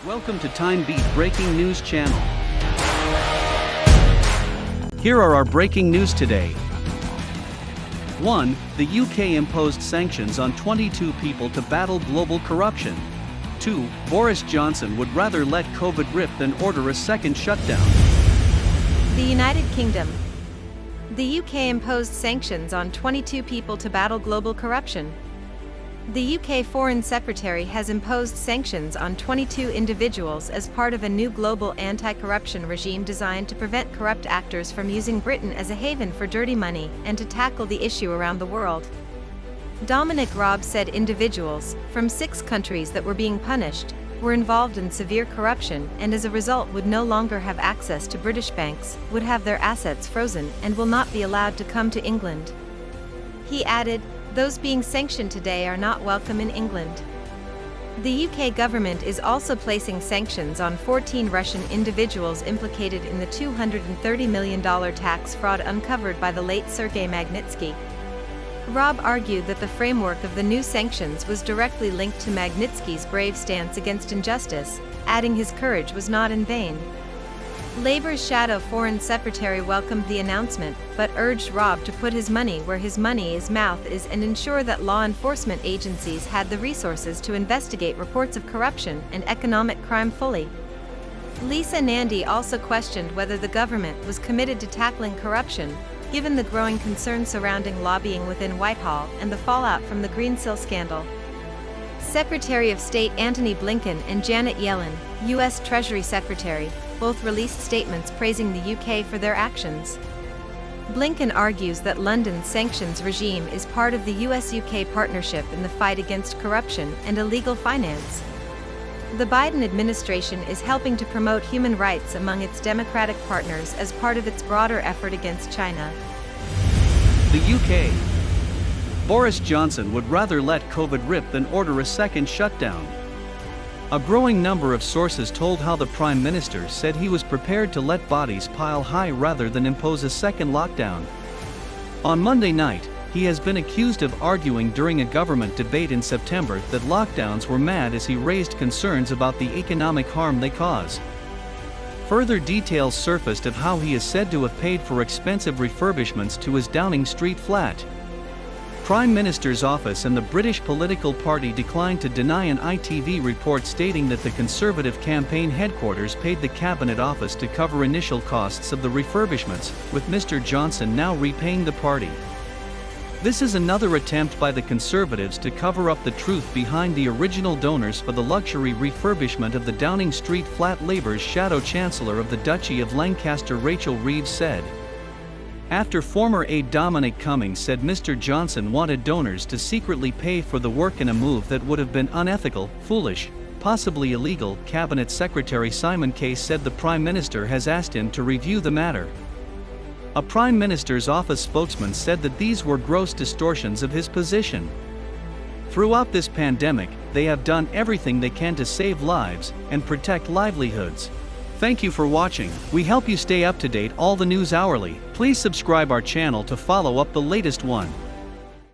Welcome to TimeBeat Breaking News Channel. Here are our breaking news today. 1. The UK imposed sanctions on 22 people to battle global corruption. 2. Boris Johnson would rather let COVID rip than order a second shutdown. The United Kingdom. The UK imposed sanctions on 22 people to battle global corruption. The UK Foreign Secretary has imposed sanctions on 22 individuals as part of a new global anti-corruption regime designed to prevent corrupt actors from using Britain as a haven for dirty money and to tackle the issue around the world. Dominic Raab said individuals from 6 countries that were being punished were involved in severe corruption and as a result would no longer have access to British banks, would have their assets frozen and will not be allowed to come to England. He added, "Those being sanctioned today are not welcome in England." The UK government is also placing sanctions on 14 Russian individuals implicated in the $230 million tax fraud uncovered by the late Sergei Magnitsky. Raab argued that the framework of the new sanctions was directly linked to Magnitsky's brave stance against injustice, adding his courage was not in vain. Labour's shadow Foreign Secretary welcomed the announcement, but urged Raab to put his money where his money's mouth is and ensure that law enforcement agencies had the resources to investigate reports of corruption and economic crime fully. Lisa Nandy also questioned whether the government was committed to tackling corruption, given the growing concern surrounding lobbying within Whitehall and the fallout from the Greensill scandal. Secretary of State Antony Blinken and Janet Yellen, U.S. Treasury Secretary, both released statements praising the UK for their actions. Blinken argues that London's sanctions regime is part of the US-UK partnership in the fight against corruption and illegal finance. The Biden administration is helping to promote human rights among its democratic partners as part of its broader effort against China. The UK. Boris Johnson would rather let COVID rip than order a second shutdown. A growing number of sources told how the Prime Minister said he was prepared to let bodies pile high rather than impose a second lockdown. On Monday night, he has been accused of arguing during a government debate in September that lockdowns were mad as he raised concerns about the economic harm they cause. Further details surfaced of how he is said to have paid for expensive refurbishments to his Downing Street flat. Prime Minister's office and the British political party declined to deny an ITV report stating that the Conservative campaign headquarters paid the Cabinet Office to cover initial costs of the refurbishments, with Mr. Johnson now repaying the party. This is another attempt by the Conservatives to cover up the truth behind the original donors for the luxury refurbishment of the Downing Street flat. Labour's shadow Chancellor of the Duchy of Lancaster Rachel Reeves said. After former aide Dominic Cummings said Mr. Johnson wanted donors to secretly pay for the work in a move that would have been unethical, foolish, possibly illegal, Cabinet Secretary Simon Case said the Prime Minister has asked him to review the matter. A Prime Minister's office spokesman said that these were gross distortions of his position. Throughout this pandemic, they have done everything they can to save lives and protect livelihoods. Thank you for watching. We help you stay up to date all the news hourly. Please subscribe our channel to follow up the latest one.